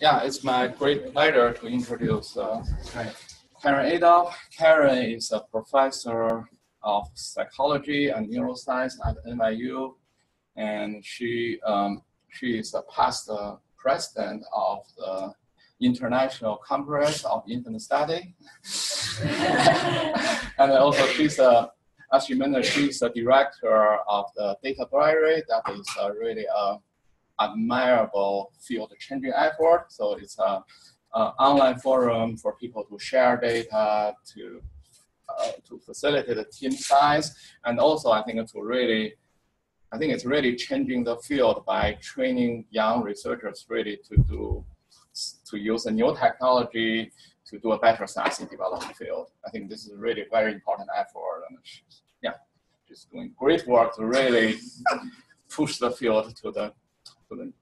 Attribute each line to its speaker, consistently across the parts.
Speaker 1: Yeah, it's my great pleasure to introduce Karen Adolph. Karen is a professor of psychology and neuroscience at NYU, and she is a past president of the International Congress of Infant Study. And also she's as you mentioned, she's the director of the data library. That is really a admirable field-changing effort. So it's an online forum for people to share data, to facilitate the team size, and also I think it's really changing the field by training young researchers really to use a new technology to do a better science in development field. I think this is really very important effort, and yeah, she's doing great work to really push the field to the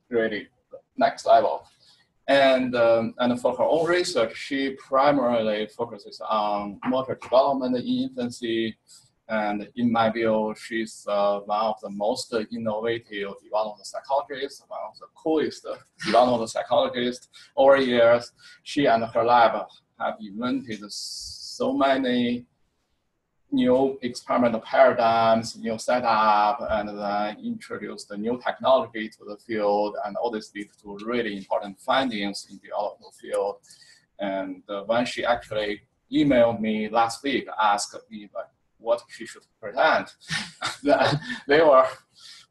Speaker 1: really next level. And for her own research, she primarily focuses on motor development in infancy. And in my view, she's one of the most innovative developmental psychologists, one of the coolest developmental psychologists over the years. She and her lab have invented so many new experimental paradigms, new setup, and then introduced the new technology to the field, and all this leads to really important findings in the developmental field. And when she actually emailed me last week, asked me what she should present, there were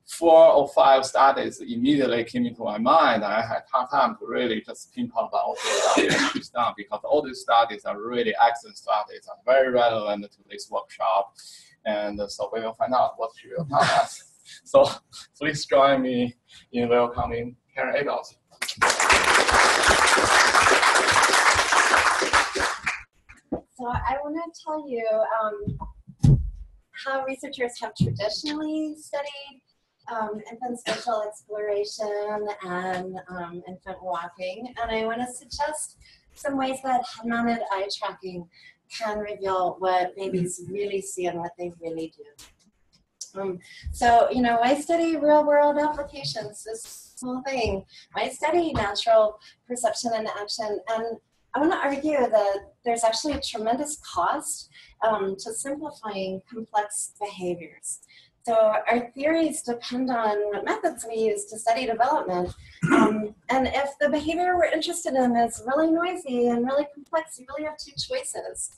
Speaker 1: 4 or 5 studies immediately came into my mind. I had hard time to really just pinpoint about all the studies she's done, because all these studies are really excellent studies and very relevant to this workshop. And so we will find out what she will tell us. So please join me in welcoming Karen Adolph.
Speaker 2: So I want to tell you how researchers have traditionally studied infant social exploration and infant walking. And I want to suggest some ways that head-mounted eye tracking can reveal what babies really see and what they really do. So, I study real-world applications, this whole thing. I study natural perception and action, and I want to argue that there's actually a tremendous cost to simplifying complex behaviors. So our theories depend on what methods we use to study development. And if the behavior we're interested in is really noisy and really complex, you really have 2 choices.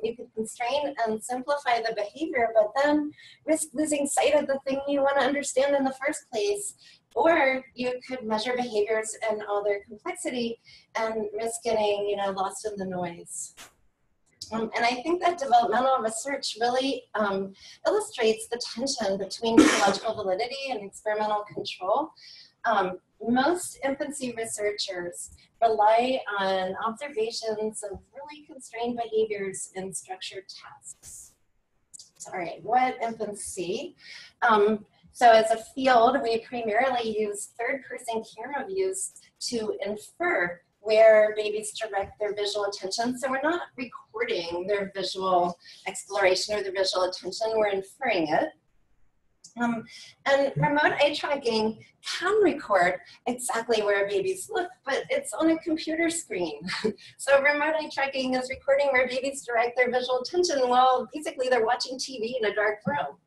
Speaker 2: You could constrain and simplify the behavior, but then risk losing sight of the thing you want to understand in the first place. Or you could measure behaviors in all their complexity and risk getting, lost in the noise. And I think that developmental research really illustrates the tension between biological validity and experimental control. Most infancy researchers rely on observations of really constrained behaviors in structured tasks. Sorry, what infants see? So as a field, we primarily use third-person camera views to infer where babies direct their visual attention. So we're not recording their visual exploration or their visual attention, we're inferring it. And remote eye tracking can record exactly where babies look, but it's on a computer screen. So remote eye tracking is recording where babies direct their visual attention while basically they're watching TV in a dark room.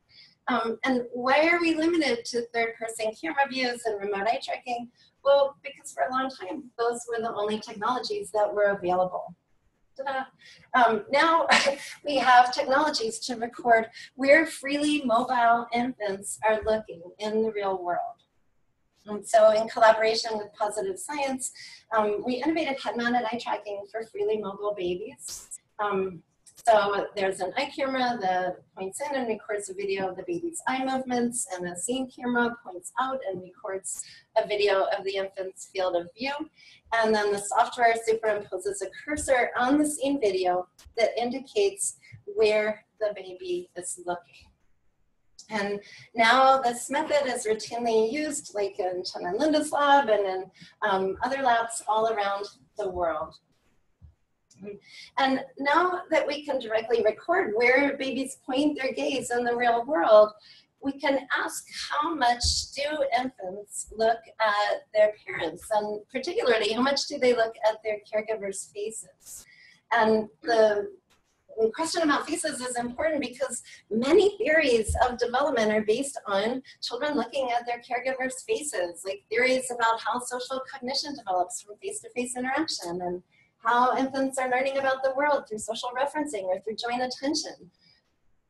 Speaker 2: And why are we limited to third-person camera views and remote eye tracking? Well, because for a long time, those were the only technologies that were available. Now we have technologies to record where freely mobile infants are looking in the real world. So in collaboration with Positive Science, we innovated head-mounted eye tracking for freely mobile babies. So there's an eye camera that points in and records a video of the baby's eye movements, and a scene camera points out and records a video of the infant's field of view. And then the software superimposes a cursor on the scene video that indicates where the baby is looking. And now this method is routinely used, like in Chen and Linda's lab and in other labs all around the world. And now that we can directly record where babies point their gaze in the real world, we can ask how much do infants look at their parents, and particularly how much do they look at their caregivers' faces. And the question about faces is important because many theories of development are based on children looking at their caregivers' faces, like theories about how social cognition develops from face-to-face interaction, and how infants are learning about the world through social referencing or through joint attention.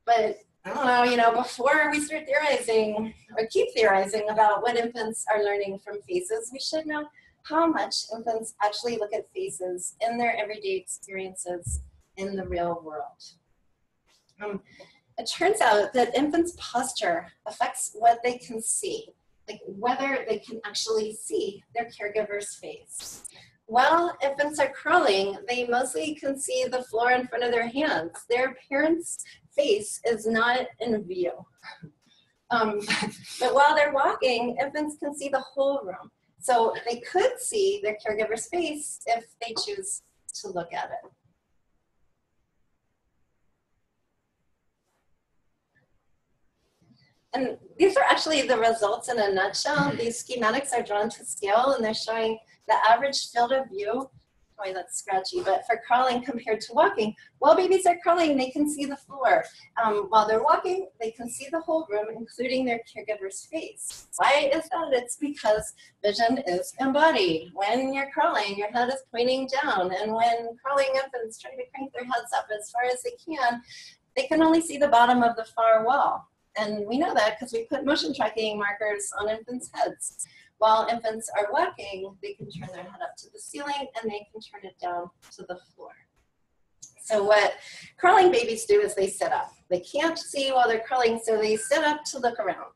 Speaker 2: But I don't know, before we start theorizing or keep theorizing about what infants are learning from faces, we should know how much infants actually look at faces in their everyday experiences in the real world. It turns out that infants' posture affects what they can see, like whether they can actually see their caregiver's face. While infants are crawling, they mostly can see the floor in front of their hands. Their parents' face is not in view. But while they're walking, infants can see the whole room. So they could see their caregiver's face if they choose to look at it. And these are actually the results in a nutshell. These schematics are drawn to scale, and they're showing the average field of view. Boy, that's scratchy, but for crawling compared to walking. While babies are crawling, they can see the floor. While they're walking, they can see the whole room, including their caregiver's face. Why is that? It's because vision is embodied. When you're crawling, your head is pointing down, and when crawling infants try to crank their heads up as far as they can only see the bottom of the far wall. And we know that because we put motion tracking markers on infants' heads. While infants are walking, they can turn their head up to the ceiling and they can turn it down to the floor. So what crawling babies do is they sit up. They can't see while they're crawling, so they sit up to look around.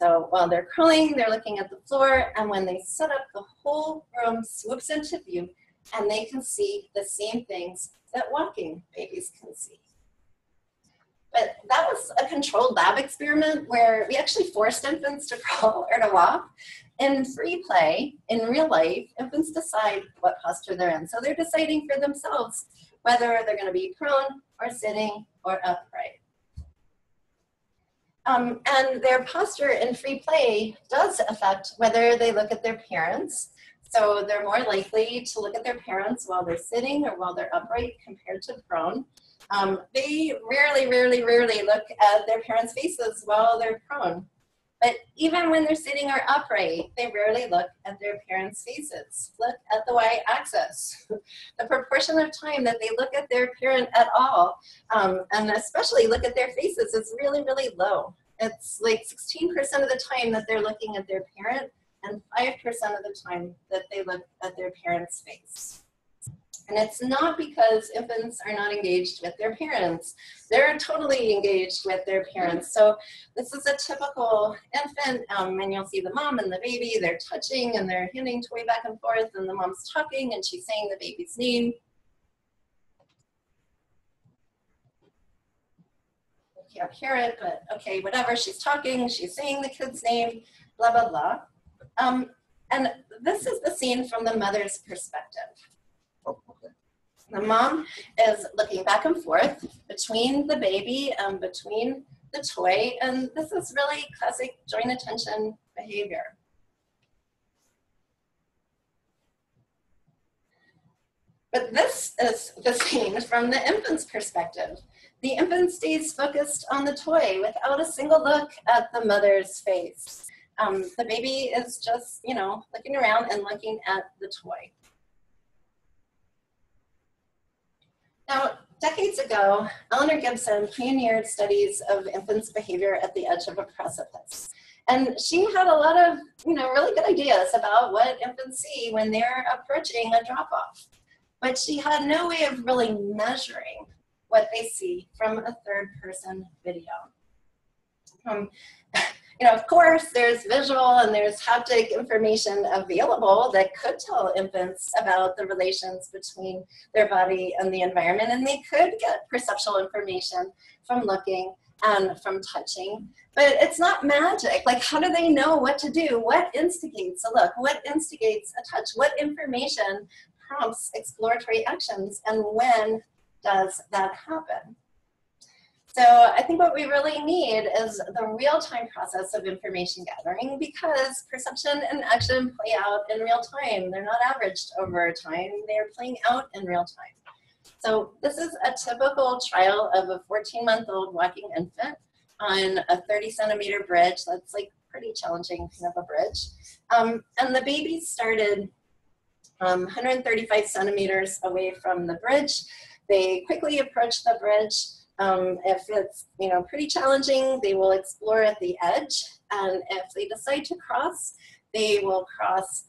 Speaker 2: So while they're crawling, they're looking at the floor, and when they sit up, the whole room swoops into view, and they can see the same things that walking babies can see. But that was a controlled lab experiment where we actually forced infants to crawl or to walk. In free play, in real life, infants decide what posture they're in. So they're deciding for themselves whether they're going to be prone or sitting or upright. And their posture in free play does affect whether they look at their parents. So they're more likely to look at their parents while they're sitting or while they're upright compared to prone. They rarely look at their parents' faces while they're prone. But even when they're sitting or upright, they rarely look at their parents' faces. Look at the y-axis. The proportion of time that they look at their parent at all, and especially look at their faces, is really low. It's like 16% of the time that they're looking at their parent, and 5% of the time that they look at their parent's face. And it's not because infants are not engaged with their parents. They're totally engaged with their parents. So this is a typical infant, and you'll see the mom and the baby, they're touching and they're handing toy back and forth, and the mom's talking and she's saying the baby's name. You can't hear it, but okay, whatever, she's talking, she's saying the kid's name, blah, blah, blah. And this is the scene from the mother's perspective. The mom is looking back and forth between the baby and between the toy, and this is really classic joint attention behavior. But this is the scene from the infant's perspective. The infant stays focused on the toy without a single look at the mother's face. The baby is just, looking around and looking at the toy. Now, decades ago, Eleanor Gibson pioneered studies of infants' behavior at the edge of a precipice. And she had a lot of, really good ideas about what infants see when they're approaching a drop-off. But she had no way of really measuring what they see from a third-person video. Of course, there's visual and there's haptic information available that could tell infants about the relations between their body and the environment, and they could get perceptual information from looking and from touching, but it's not magic. Like, how do they know what to do? What instigates a look? What instigates a touch? What information prompts exploratory actions, and when does that happen? So I think what we really need is the real-time process of information gathering, because perception and action play out in real time. They're not averaged over time. They're playing out in real time. So this is a typical trial of a 14-month-old walking infant on a 30-centimeter bridge. That's like pretty challenging kind of a bridge. And the baby started 135 centimeters away from the bridge. They quickly approach the bridge. If it's pretty challenging, they will explore at the edge, and if they decide to cross, they will cross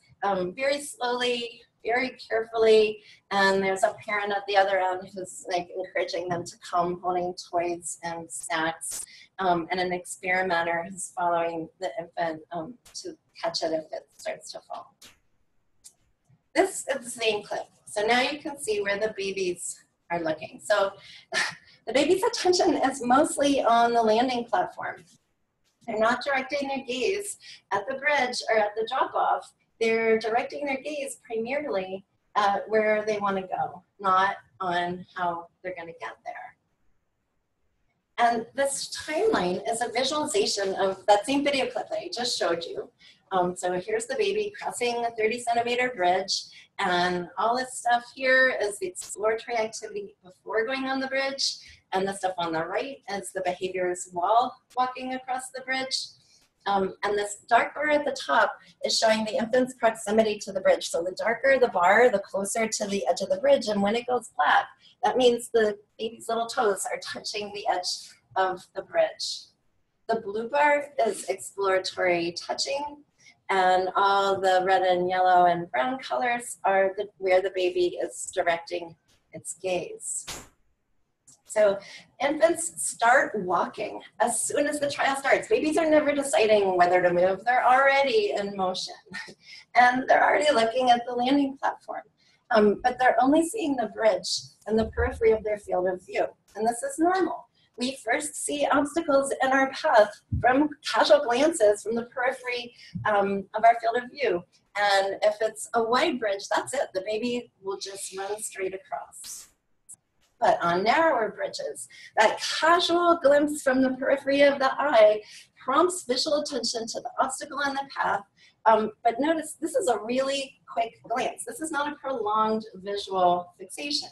Speaker 2: very slowly, very carefully, and there's a parent at the other end who's like encouraging them to come, holding toys and snacks, and an experimenter who's following the infant to catch it if it starts to fall. This is the same clip. So now you can see where the babies are looking. So the baby's attention is mostly on the landing platform. They're not directing their gaze at the bridge or at the drop-off. They're directing their gaze primarily at where they want to go, not on how they're going to get there. And this timeline is a visualization of that same video clip that I just showed you. So here's the baby crossing a 30-centimeter bridge, and all this stuff here is the exploratory activity before going on the bridge, and the stuff on the right is the behaviors while walking across the bridge. And this dark bar at the top is showing the infant's proximity to the bridge. So the darker the bar, the closer to the edge of the bridge, and when it goes black, that means the baby's little toes are touching the edge of the bridge. The blue bar is exploratory touching, and all the red and yellow and brown colors are where the baby is directing its gaze. So infants start walking as soon as the trial starts. Babies are never deciding whether to move. They're already in motion. And they're already looking at the landing platform. But they're only seeing the bridge and the periphery of their field of view. And this is normal. We first see obstacles in our path from casual glances from the periphery of our field of view. And if it's a wide bridge, that's it. The baby will just run straight across. But on narrower bridges, that casual glimpse from the periphery of the eye prompts visual attention to the obstacle on the path. But notice, this is a really quick glance. This is not a prolonged visual fixation.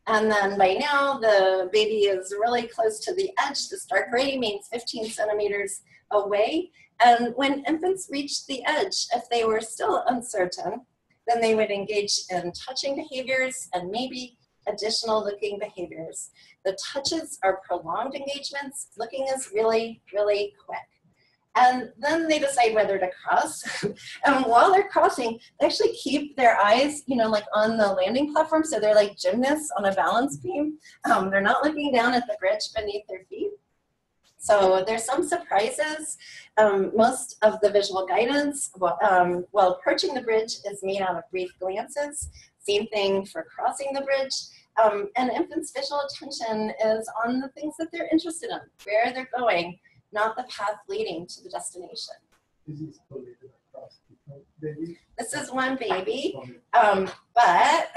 Speaker 2: And then by now, the baby is really close to the edge. This dark gray means 15 centimeters away. And when infants reach the edge, if they were still uncertain, then they would engage in touching behaviors and maybe additional looking behaviors. The touches are prolonged engagements. Looking is really, really quick. And then they decide whether to cross. And while they're crossing, they actually keep their eyes, like on the landing platform. So they're like gymnasts on a balance beam. They're not looking down at the bridge beneath their feet. So there's some surprises. Most of the visual guidance while approaching the bridge is made out of brief glances. Same thing for crossing the bridge. And infants' visual attention is on the things that they're interested in, where they're going, not the path leading to the destination. This is one baby, but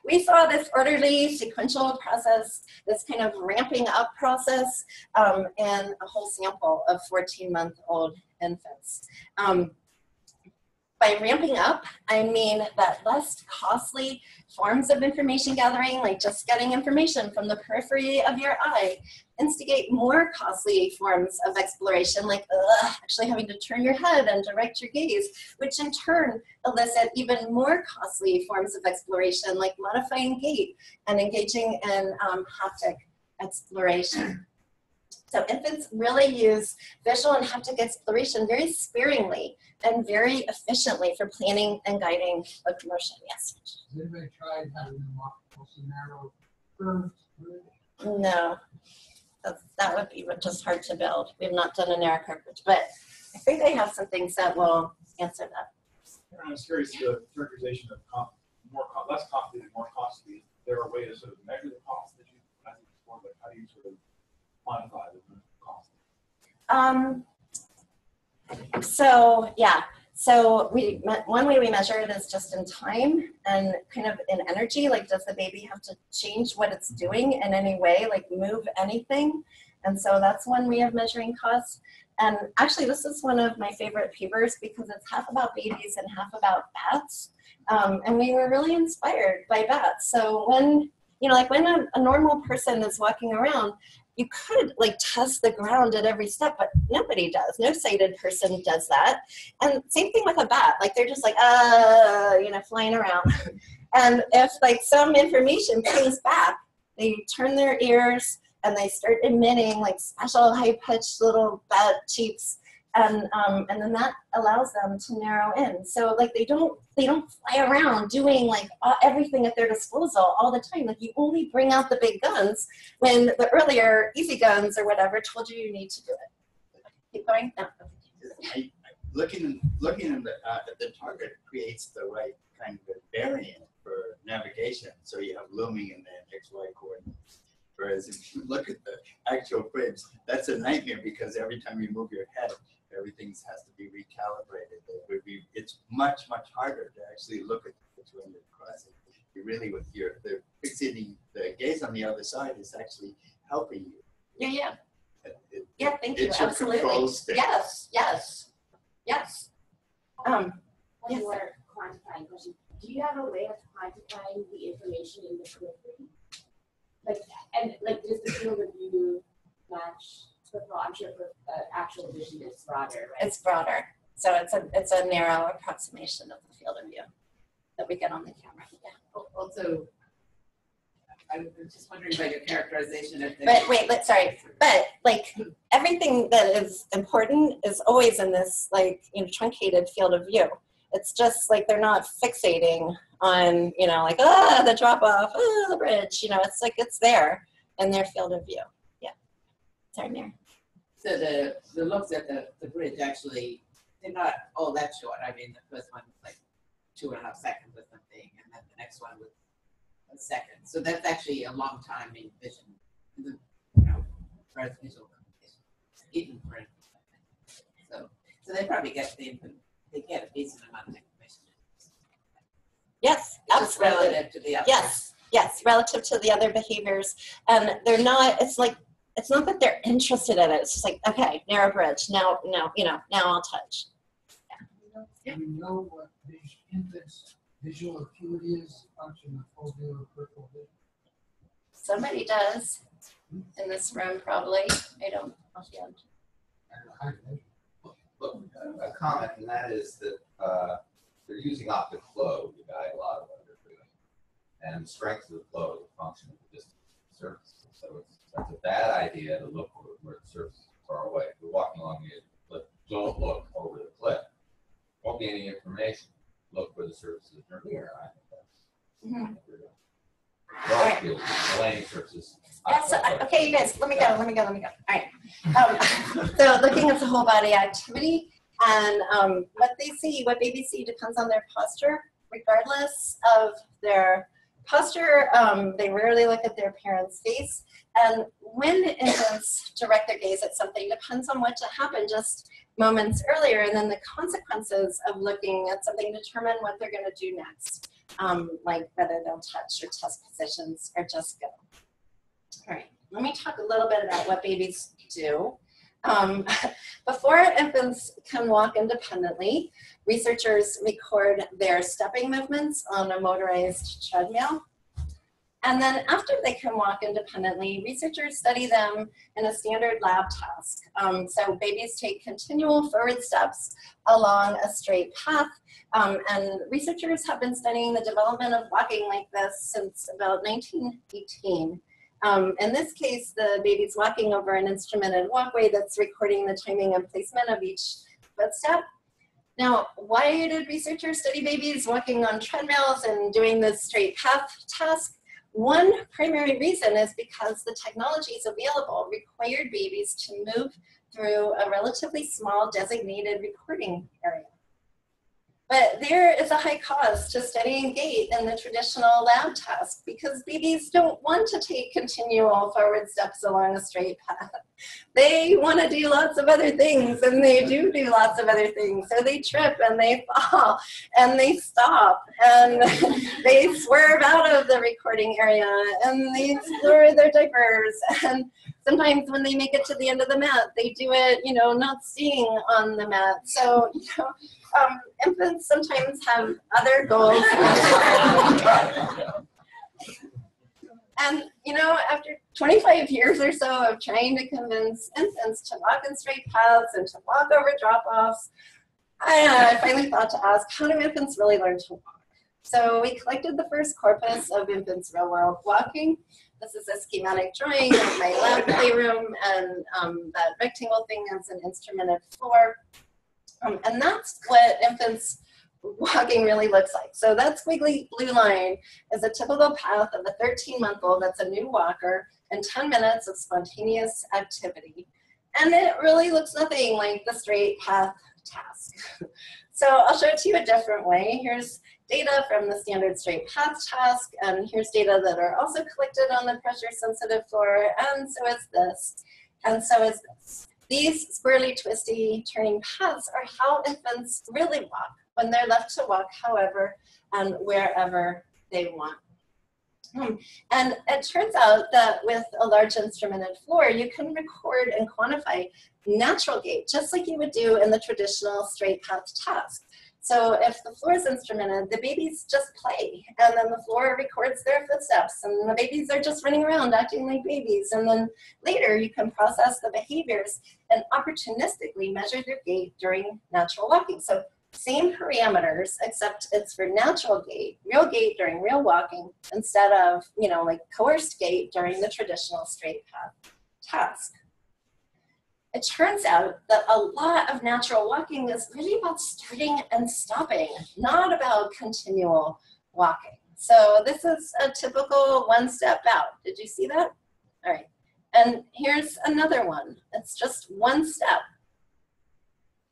Speaker 2: we saw this orderly sequential process, this kind of ramping up process in a whole sample of 14-month-old infants. By ramping up, I mean that less costly forms of information gathering, like just getting information from the periphery of your eye, instigate more costly forms of exploration, like actually having to turn your head and direct your gaze, which in turn elicit even more costly forms of exploration, like modifying gait and engaging in haptic exploration. So infants really use visual and haptic exploration very sparingly and very efficiently for planning and guiding locomotion. Yes?
Speaker 3: Has anybody tried having them walk across a narrow curved bridge?
Speaker 2: No, that would be just hard to build. We have not done a narrow curved bridge, but I think they have some things that will answer that.
Speaker 4: I'm just curious, the characterization of less costly and more costly, is there a way to sort of measure the cost that you guys explore? Like, how do you sort of quantify the cost?
Speaker 2: So one way we measure it is just in time and kind of in energy. Like, does the baby have to change what it's doing in any way, like move anything? And so that's one way of measuring costs. And actually, this is one of my favorite papers because it's half about babies and half about bats. And we were really inspired by bats. So when, like when a normal person is walking around, you could like test the ground at every step, but nobody does. No sighted person does that. And same thing with a bat. Like they're just like, flying around. And if like some information pings back, they turn their ears and they start emitting like special high-pitched little bat cheeps, and then that allows them to narrow in. So like they don't fly around doing like everything at their disposal all the time. Like you only bring out the big guns when the earlier easy guns or whatever told you you need to do it. Keep going. No.
Speaker 5: Looking at the target creates the right kind of variant for navigation. So you have looming in the XY coordinates. Whereas if you look at the actual grids, that's a nightmare because every time you move your head, everything has to be recalibrated. It's much harder to actually look at when you're crossing. You really, the fixating the gaze on the other side is actually helping you.
Speaker 2: Yeah. Thank you.
Speaker 5: It's your
Speaker 2: Absolutely.
Speaker 5: control stick.
Speaker 2: Yes.
Speaker 6: One more quantifying question. Do you have a way of quantifying the information in the periphery? Does the field of view match the thought? I'm sure actual vision is broader, right?
Speaker 2: It's broader. So it's a narrow approximation of the field of view that we get on the camera. Yeah.
Speaker 7: Also, I'm just wondering about your characterization of the.
Speaker 2: But wait, but like everything that is important is always in this truncated field of view. It's just like they're not fixating on, the drop off, the bridge, it's like it's there in their field of view. Yeah. Sorry, Mir.
Speaker 7: So the looks at the bridge actually, they're not all that short. I mean, the first one was like 2.5 seconds or something, and then the next one was a second. So that's actually a long time in vision, for visual communication, even for information. So they probably get they get a decent amount of information.
Speaker 2: Yes,
Speaker 7: just relative to the other.
Speaker 2: Yes, relative to the other behaviors. And they're not, it's not that they're interested in it. It's just like, okay, narrow bridge. Now I'll touch.
Speaker 3: Do you know what the infant's visual acuity is, function of foveal or peripheral vision?
Speaker 2: Somebody does in this room, probably. I don't offhand.
Speaker 8: Look, a comment, and that is that they're using optic flow to guide a lot of what they're doing. And the strength of the flow is a function of the distance of the surface. So it's a bad idea to look where the surface is far away. If you're walking along the edge of the cliff, don't look over the cliff. Won't be any information. Look where the surfaces are near. I think that's what we're doing. Landing surfaces.
Speaker 2: Yes, okay, you guys, let me go. All right. So looking at the whole body activity, and what babies see depends on their posture. Regardless of their posture, they rarely look at their parent's face. And when infants direct their gaze at something depends on what happened just moments earlier, and then the consequences of looking at something determine what they're going to do next, like whether they'll touch or test positions or just go. All right, let me talk a little bit about what babies do. Before infants can walk independently, researchers record their stepping movements on a motorized treadmill. And then after they can walk independently, researchers study them in a standard lab task. So babies take continual forward steps along a straight path. And researchers have been studying the development of walking like this since about 1918. In this case, the baby's walking over an instrumented walkway that's recording the timing and placement of each footstep. Now, why did researchers study babies walking on treadmills and doing this straight path task? One primary reason is because the technologies available required babies to move through a relatively small designated recording area. But there is a high cost to studying gait in the traditional lab task because babies don't want to take continual forward steps along a straight path. They want to do lots of other things, and they do lots of other things. So they trip and they fall and they stop and they swerve out of the recording area and they explore their diapers. And sometimes when they make it to the end of the mat, they do it, you know, not staying on the mat. So, you know, infants sometimes have other goals. And, you know, after 25 years or so of trying to convince infants to walk in straight paths and to walk over drop-offs, I finally thought to ask, how do infants really learn to walk? So we collected the first corpus of infants' real-world walking. This is a schematic drawing of my lab playroom, and that rectangle thing is an instrumented floor. And that's what infants walking really looks like. So that squiggly blue line is a typical path of a 13-month-old that's a new walker and 10 minutes of spontaneous activity. And it really looks nothing like the straight path task. So I'll show it to you a different way. Here's data from the standard straight path task, and here's data that are also collected on the pressure-sensitive floor, and so is this, and so is this. These squirrely, twisty, turning paths are how infants really walk when they're left to walk however and wherever they want. And it turns out that with a large instrumented floor, you can record and quantify natural gait, just like you would do in the traditional straight path task. So if the floor is instrumented, the babies just play, and then the floor records their footsteps, and the babies are just running around acting like babies. And then later you can process the behaviors and opportunistically measure their gait during natural walking. So same parameters, except it's for natural gait, real gait during real walking, instead of, you know, like coerced gait during the traditional straight path task. It turns out that a lot of natural walking is really about starting and stopping, not about continual walking. So this is a typical one-step bout. Did you see that? All right. And here's another one. It's just one step.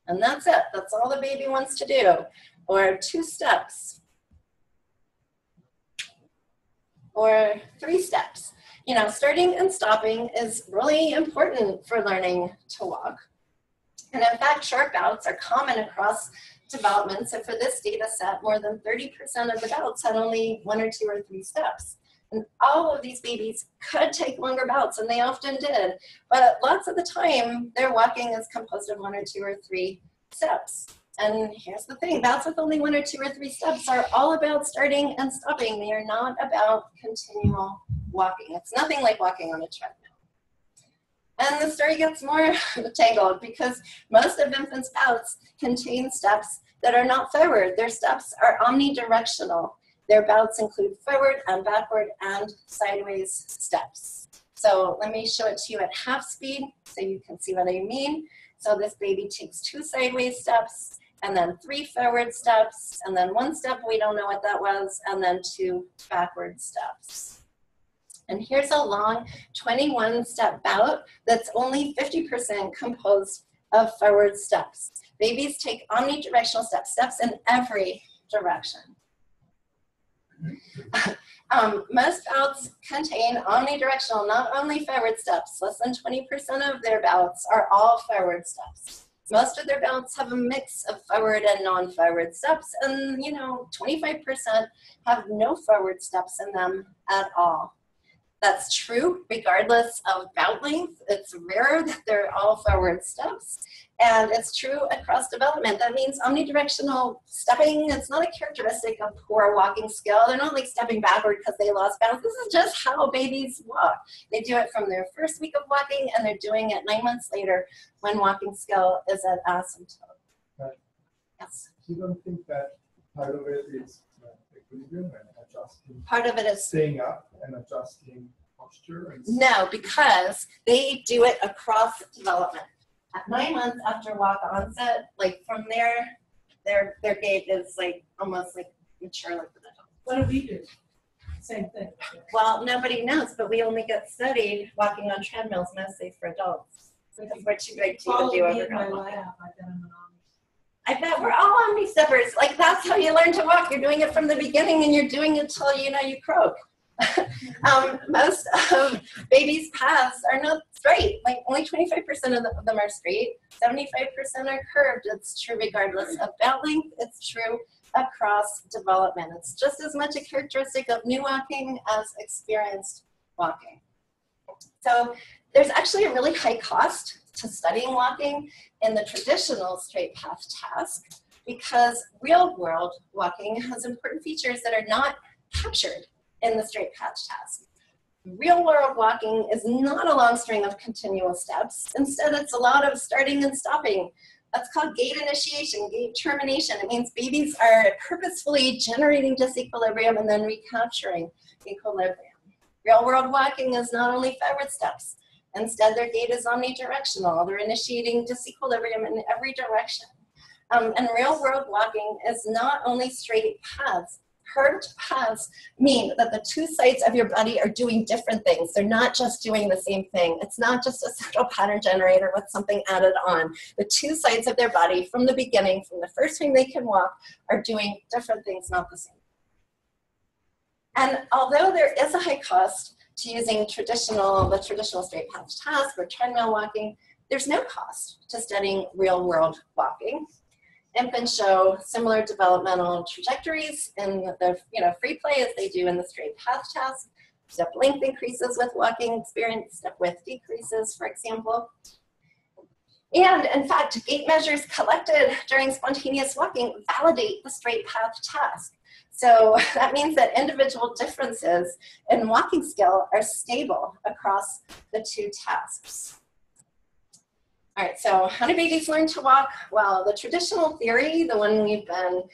Speaker 2: And that's it. That's all the baby wants to do. Or 2 steps. Or 3 steps. You know, starting and stopping is really important for learning to walk. And in fact, short bouts are common across development. So for this data set, more than 30% of the bouts had only 1 or 2 or 3 steps. And all of these babies could take longer bouts, and they often did. But lots of the time, their walking is composed of 1 or 2 or 3 steps. And here's the thing, bouts with only 1 or 2 or 3 steps are all about starting and stopping. They are not about continual walking. It's nothing like walking on a treadmill. And the story gets more tangled because most of infants' bouts contain steps that are not forward. Their steps are omnidirectional. Their bouts include forward and backward and sideways steps. So let me show it to you at half speed so you can see what I mean. So this baby takes 2 sideways steps, and then 3 forward steps, and then 1 step, we don't know what that was, and then 2 backward steps. And here's a long 21-step bout that's only 50% composed of forward steps. Babies take omnidirectional steps, steps in every direction. Most bouts contain omnidirectional, not only forward steps. Less than 20% of their bouts are all forward steps. Most of their bouts have a mix of forward and non-forward steps, and 25% have no forward steps in them at all. That's true regardless of bout length. It's rare that they're all forward steps, and it's true across development. That means omnidirectional stepping, it's not a characteristic of poor walking skill. They're not like stepping backward because they lost balance. This is just how babies walk. They do it from their first week of walking, and they're doing it 9 months later when walking skill is at asymptote.
Speaker 9: Right.
Speaker 2: Yes?
Speaker 9: You don't think that part of it is equilibrium and adjusting?
Speaker 2: Part of it is
Speaker 9: staying up and adjusting posture? And
Speaker 2: no, because they do it across development. At 9 months after walk onset, like from there, their gait is like almost like mature like an adult.
Speaker 10: What do we do? Same thing.
Speaker 2: Well, nobody knows, but we only get studied walking on treadmills, mostly for adults. Because we're too big to even do overgrown. I bet we're all omni-steppers. Like that's how you learn to walk. You're doing it from the beginning, and you're doing it till you croak. Most of babies' paths are not straight. Like only 25% of them are straight. 75% are curved. It's true regardless of bout length. It's true across development. It's just as much a characteristic of new walking as experienced walking. So there's actually a really high cost to studying walking in the traditional straight path task because real world walking has important features that are not captured in the straight path task. Real world walking is not a long string of continual steps. Instead, it's a lot of starting and stopping. That's called gait initiation, gait termination. It means babies are purposefully generating disequilibrium and then recapturing equilibrium. Real world walking is not only forward steps. Instead, their gait is omnidirectional. They're initiating disequilibrium in every direction. And real world walking is not only straight paths. Curved paths mean that the two sides of your body are doing different things. They're not just doing the same thing. It's not just a central pattern generator with something added on. The two sides of their body from the beginning, from the first time they can walk, are doing different things, not the same. And although there is a high cost to using the traditional straight path task or treadmill walking, there's no cost to studying real world walking. Infants show similar developmental trajectories in the free play as they do in the straight path task. Step length increases with walking experience, step width decreases, for example. And in fact, gait measures collected during spontaneous walking validate the straight path task. So that means that individual differences in walking skill are stable across the two tasks. All right, so how do babies learn to walk? Well, the traditional theory, the one we've been,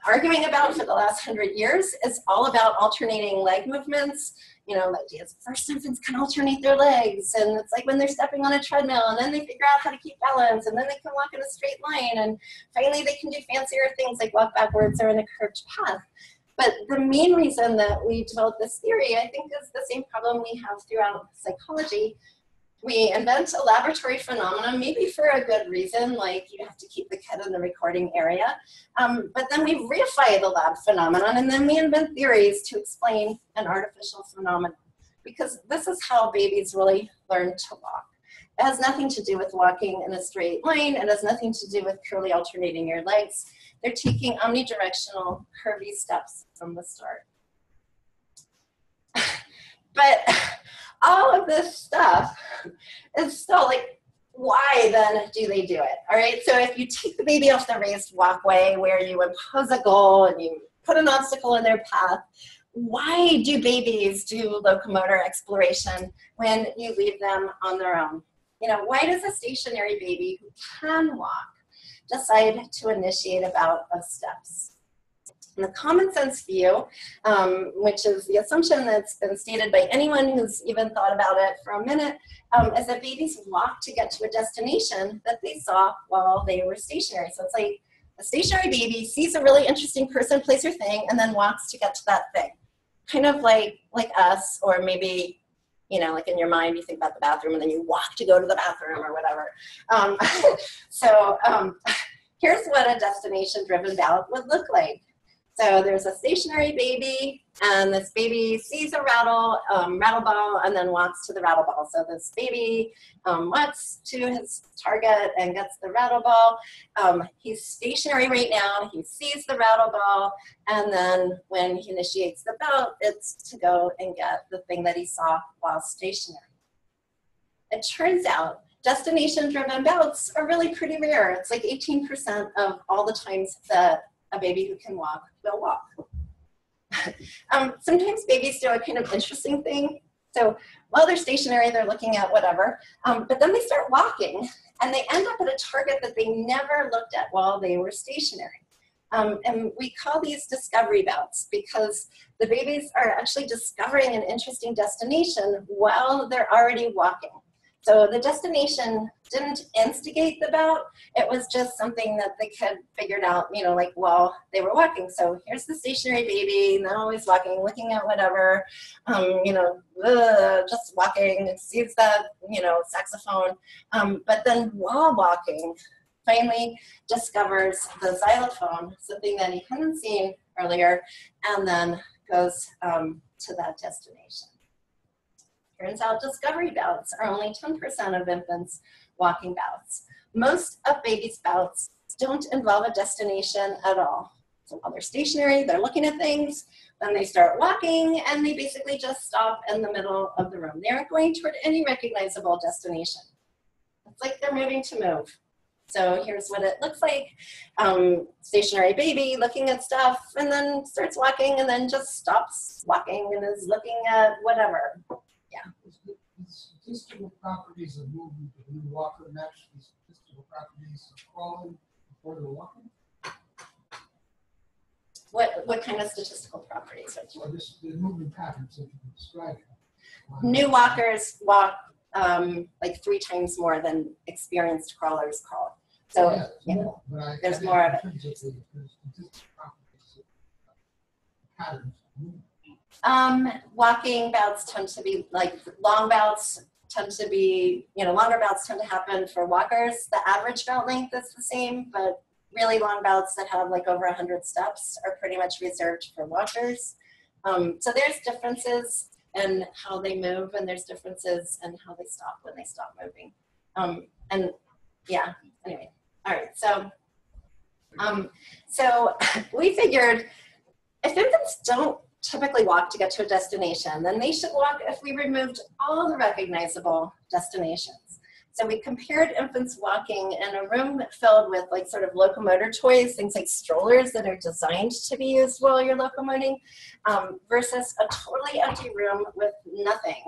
Speaker 2: arguing about for the last 100 years, is all about alternating leg movements. The idea is first infants can alternate their legs, and it's like when they're stepping on a treadmill, and then they figure out how to keep balance, and then they can walk in a straight line, and finally they can do fancier things like walk backwards or in a curved path. But the main reason that we developed this theory, I think, is the same problem we have throughout psychology. We invent a laboratory phenomenon, maybe for a good reason, like you have to keep the kid in the recording area. But then we reify the lab phenomenon, and then we invent theories to explain an artificial phenomenon. Because this is how babies really learn to walk. It has nothing to do with walking in a straight line. It has nothing to do with purely alternating your legs. They're taking omnidirectional, curvy steps from the start. But all of this stuff is still like, why then do they do it? All right, so if you take the baby off the raised walkway where you impose a goal and you put an obstacle in their path, why do babies do locomotor exploration when you leave them on their own? Why does a stationary baby who can walk decide to initiate a bout of steps? And the common sense view, which is the assumption that's been stated by anyone who's even thought about it for a minute, is that babies walk to get to a destination that they saw while they were stationary. So it's like a stationary baby sees a really interesting person, place or thing, and then walks to get to that thing. Kind of like us, or maybe, like in your mind, you think about the bathroom and then you walk to go to the bathroom or whatever. Here's what a destination-driven bout would look like. So there's a stationary baby, and this baby sees a rattle ball and then walks to the rattle ball. So this baby walks to his target and gets the rattle ball. He's stationary right now. He sees the rattle ball, and then when he initiates the bout, it's to go and get the thing that he saw while stationary. It turns out destination-driven bouts are really pretty rare. It's like 18% of all the times that a baby who can walk will walk. Sometimes babies do a kind of interesting thing. So while they're stationary, they're looking at whatever, but then they start walking and they end up at a target that they never looked at while they were stationary. And we call these discovery bouts because the babies are actually discovering an interesting destination while they're already walking. So the destination didn't instigate the bout. It was just something that the kid figured out, while they were walking. So here's the stationary baby, not always walking, looking at whatever, just walking, sees that, saxophone. But then while walking, finally discovers the xylophone, something that he hadn't seen earlier, and then goes to that destination. Turns out discovery bouts are only 10% of infants' walking bouts. Most of babies' bouts don't involve a destination at all. So while they're stationary, they're looking at things. Then they start walking, and they basically just stop in the middle of the room. They aren't going toward any recognizable destination. It's like they're moving to move. So here's what it looks like. Stationary baby looking at stuff, and then starts walking, and then just stops walking and is looking at whatever. Yeah.
Speaker 3: The statistical properties of movement of the walker match the statistical properties of crawling before they're walking?
Speaker 2: What kind of statistical properties?
Speaker 3: Or just the movement patterns that you can describe.
Speaker 2: New walkers walk like 3 times more than experienced crawlers crawl. So yeah,
Speaker 3: more,
Speaker 2: there's more of it.
Speaker 3: Patterns of movement.
Speaker 2: Walking bouts tend to be like long bouts tend to be, longer bouts tend to happen for walkers. The average bout length is the same, but really long bouts that have like over 100 steps are pretty much reserved for walkers. So there's differences in how they move, and there's differences in how they stop when they stop moving. And yeah, anyway, all right. So we figured if infants don't typically walk to get to a destination, then they should walk if we removed all the recognizable destinations. So we compared infants walking in a room filled with like sort of locomotor toys, things like strollers that are designed to be used while you're locomoting, versus a totally empty room with nothing.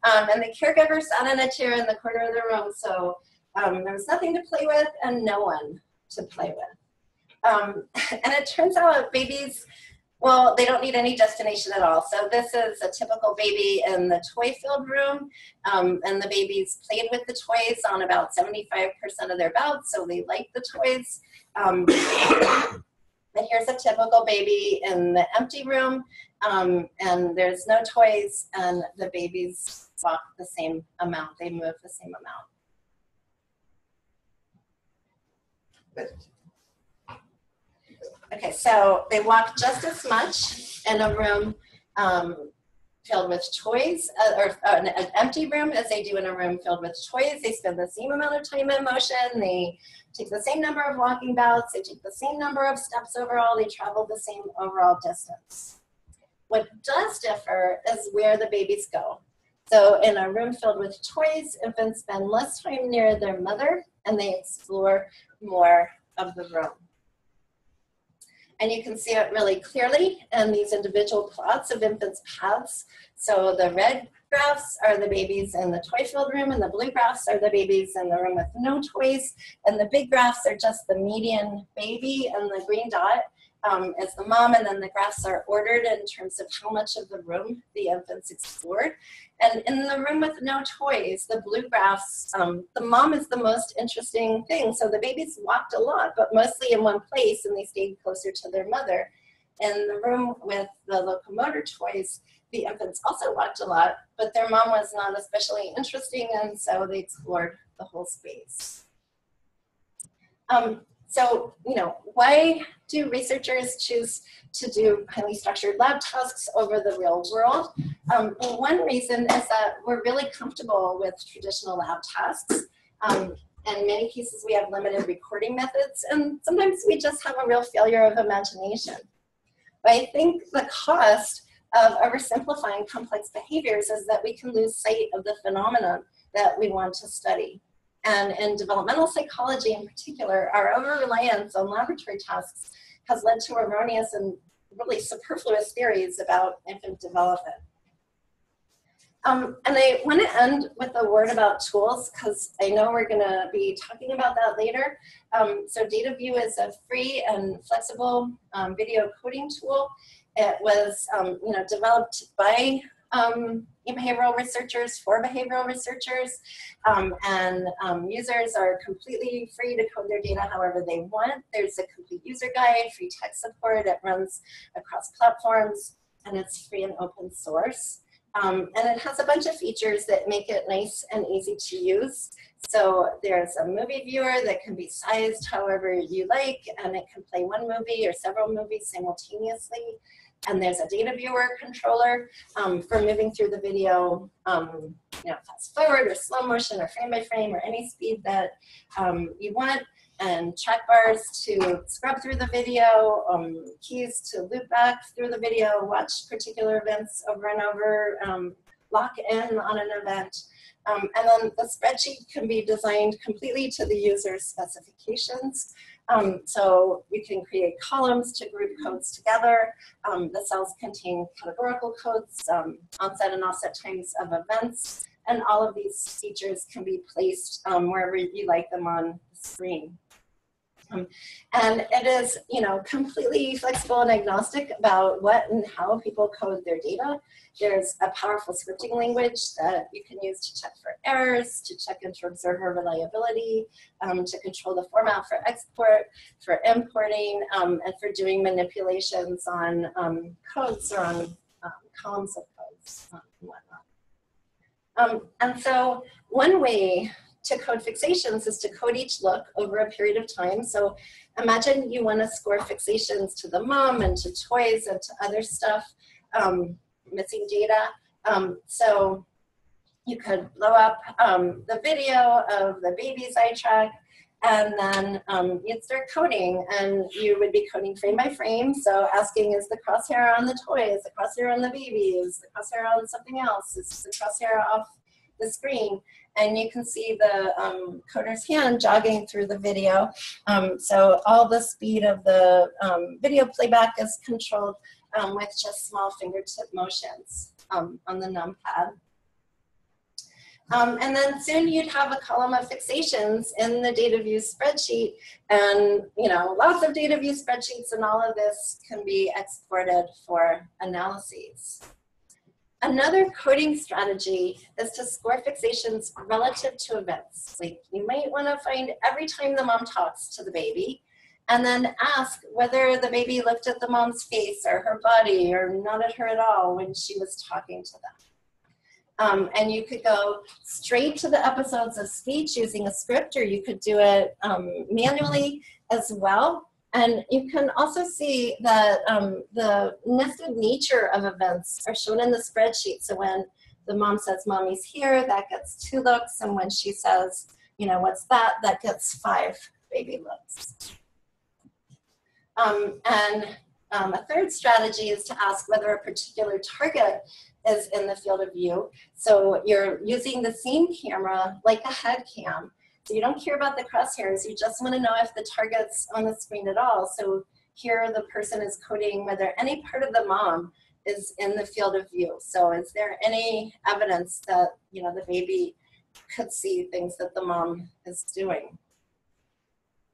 Speaker 2: And the caregiver sat in a chair in the corner of the room, so there was nothing to play with and no one to play with. And it turns out babies, well, they don't need any destination at all. So this is a typical baby in the toy-filled room, and the babies played with the toys on about 75% of their bouts, so they like the toys. And here's a typical baby in the empty room, and there's no toys, and the babies walk the same amount. They move the same amount. Okay, so they walk just as much in a room filled with toys, or an empty room, as they do in a room filled with toys. They spend the same amount of time in motion. They take the same number of walking bouts. They take the same number of steps overall. They travel the same overall distance. What does differ is where the babies go. So in a room filled with toys, infants spend less time near their mother, and they explore more of the room. And you can see it really clearly in these individual plots of infants' paths. So the red graphs are the babies in the toy-filled room, and the blue graphs are the babies in the room with no toys. And the big graphs are just the median baby, and the green dot is the mom, and then the graphs are ordered in terms of how much of the room the infants explored. And in the room with no toys, the blue graphs, the mom is the most interesting thing. So the babies walked a lot, but mostly in one place, and they stayed closer to their mother. In the room with the locomotor toys, the infants also walked a lot, but their mom was not especially interesting, and so they explored the whole space. So, why do researchers choose to do highly structured lab tasks over the real world? Well, one reason is that we're really comfortable with traditional lab tasks. In many cases, we have limited recording methods, and sometimes we just have a real failure of imagination. But I think the cost of oversimplifying complex behaviors is that we can lose sight of the phenomenon that we want to study. And in developmental psychology in particular, our over-reliance on laboratory tasks has led to erroneous and really superfluous theories about infant development. And I want to end with a word about tools, because I know we're going to be talking about that later. So DataView is a free and flexible video coding tool. It was developed by behavioral researchers for behavioral researchers, and users are completely free to code their data however they want. There's a complete user guide, free tech support. It runs across platforms, and it's free and open source. And it has a bunch of features that make it nice and easy to use. So there's a movie viewer that can be sized however you like, and it can play one movie or several movies simultaneously. And there's a data viewer controller for moving through the video, fast forward or slow motion or frame by frame or any speed that you want. and track bars to scrub through the video, keys to loop back through the video, watch particular events over and over, lock in on an event. And then the spreadsheet can be designed completely to the user's specifications. So you can create columns to group codes together. The cells contain categorical codes, onset and offset times of events, and all of these features can be placed wherever you like them on the screen. And it is, completely flexible and agnostic about what and how people code their data. There's a powerful scripting language that you can use to check for errors, to check into observer reliability, to control the format for export, for importing, and for doing manipulations on codes or on columns of codes and whatnot. And so one way to code fixations is to code each look over a period of time. So imagine you want to score fixations to the mom and to toys and to other stuff, missing data. So you could blow up the video of the baby's eye track, and then you'd start coding, and you would be coding frame by frame. So asking, is the crosshair on the toy? Is the crosshair on the baby? Is the crosshair on something else? Is the crosshair off the screen? And you can see the coder's hand jogging through the video. So all the speed of the video playback is controlled with just small fingertip motions on the numpad. And then soon you'd have a column of fixations in the data view spreadsheet, and lots of data view spreadsheets, and all of this can be exported for analyses. Another coding strategy is to score fixations relative to events. Like, you might want to find every time the mom talks to the baby, and then ask whether the baby looked at the mom's face or her body or not at her at all when she was talking to them. And you could go straight to the episodes of speech using a script, or you could do it manually as well. And you can also see that the nested nature of events are shown in the spreadsheet. So when the mom says, "Mommy's here," that gets 2 looks. And when she says, "What's that?" that gets 5 baby looks. A third strategy is to ask whether a particular target is in the field of view. So you're using the scene camera like a head cam. So you don't care about the crosshairs, you just want to know if the target's on the screen at all. So here the person is coding whether any part of the mom is in the field of view. So is there any evidence that the baby could see things that the mom is doing?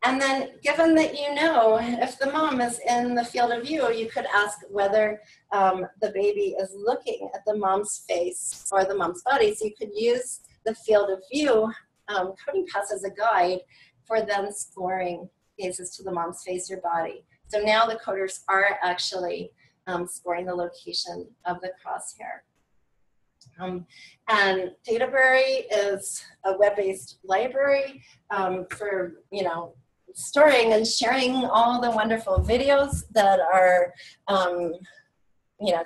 Speaker 2: And then given that if the mom is in the field of view, you could ask whether the baby is looking at the mom's face or the mom's body. So you could use the field of view coding pass as a guide for then scoring gazes to the mom's face or body. So now the coders are actually scoring the location of the crosshair. And Databerry is a web-based library for storing and sharing all the wonderful videos that are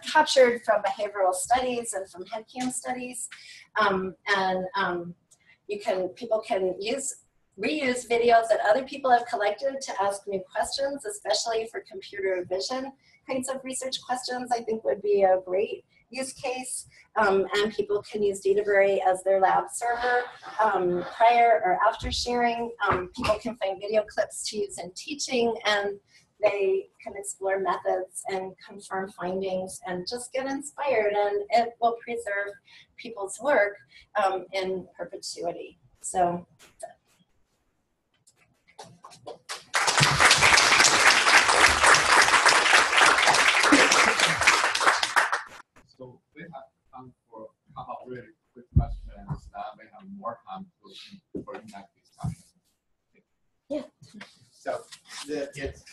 Speaker 2: captured from behavioral studies and from headcam studies. People can reuse videos that other people have collected to ask new questions, especially for computer vision kinds of research questions. I think would be a great use case. And people can use Databerry as their lab server prior or after sharing. People can find video clips to use in teaching, and they can explore methods and confirm findings and just get inspired, and it will preserve people's work in perpetuity. So.
Speaker 1: So we have time for a couple of really quick questions that we have more time for in-depth discussion.
Speaker 2: Yeah.
Speaker 5: So it's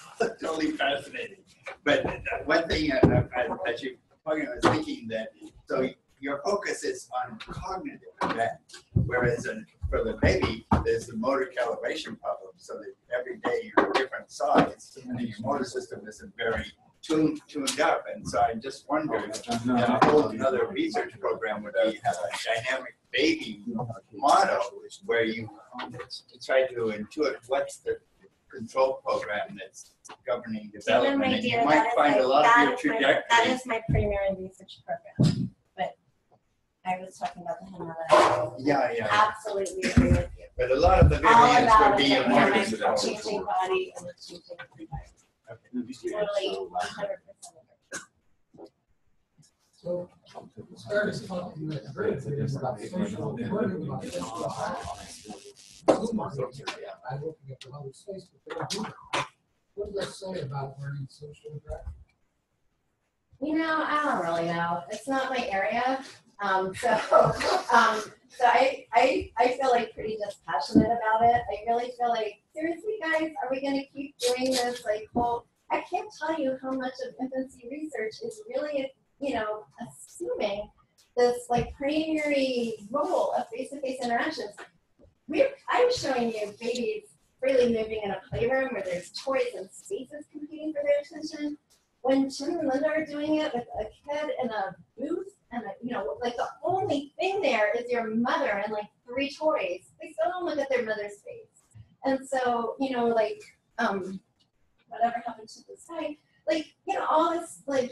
Speaker 5: totally fascinating. But one thing as you're talking, I was thinking that, so your focus is on cognitive event, whereas for the baby, there's the motor calibration problem, so that every day you're a different size, and your motor system isn't very tuned up. And so I just wondered, a whole another research program would be have a dynamic baby model where you try to intuit what's the control program that's governing
Speaker 2: Even
Speaker 5: development,
Speaker 2: my
Speaker 5: and you
Speaker 2: dear,
Speaker 5: might find a lot of your
Speaker 2: that
Speaker 5: trajectory.
Speaker 2: is my primary research program. But I was talking about the Himalayan.
Speaker 5: Yeah.
Speaker 2: Absolutely agree with you.
Speaker 5: But a lot of the
Speaker 2: All
Speaker 5: variants
Speaker 2: about
Speaker 5: would be
Speaker 2: it,
Speaker 5: a
Speaker 2: like,
Speaker 5: part
Speaker 2: my
Speaker 5: of the
Speaker 2: changing body and the changing environment. Totally, 100% agree.
Speaker 3: So, started talking with Brit about social, learning about social Zoom on it. I'm looking at the other space, but they don't do that. What does that say about learning social interaction?
Speaker 2: You know, I don't really know. It's not my area. So I feel like pretty dispassionate about it. I really feel like, seriously guys, are we gonna keep doing this like whole, I can't tell you how much of infancy research is really, you know, assuming this like primary role of face-to-face interactions. I was showing you babies freely moving in a playroom where there's toys and spaces competing for their attention. When Jim and Linda are doing it with a kid in a booth, and you know, like the only thing there is your mother and like 3 toys. They still don't look at their mother's face. And so, you know, like, whatever happened to the site, like, you know, all this, like,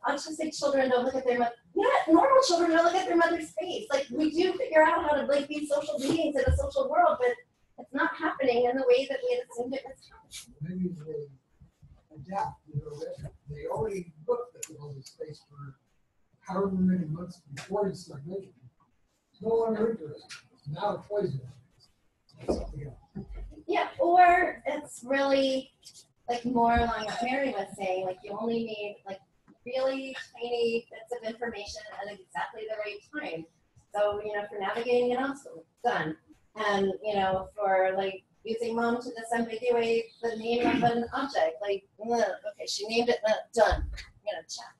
Speaker 2: autistic children don't look at their mother. You know what? Normal children don't look at their mother's face. Like, we do figure out how to, like, be social beings in a social world, but it's not happening in the way that we had assumed it was happening.
Speaker 3: Maybe they adapt, you know, they already looked at the other space for however many months before you start making it. It's no longer interesting. Now it plays with it.
Speaker 2: Yeah, or it's really like more along what Mary was saying, like you only need like really tiny bits of information at exactly the right time. So, you know, for navigating an obstacle, done. And, you know, for like using mom to disambiguate the name of an object, like, okay, she named it, done. You know, check.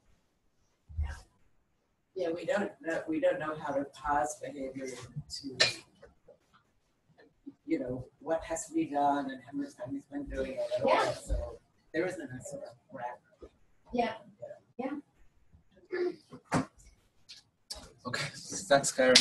Speaker 7: Yeah, we don't know how to pause behavior to, you know, what has to be done and how much time he's been doing it.
Speaker 2: Yeah.
Speaker 7: So there isn't a sort of wrap.
Speaker 2: Yeah.
Speaker 1: Okay, thanks, Karen.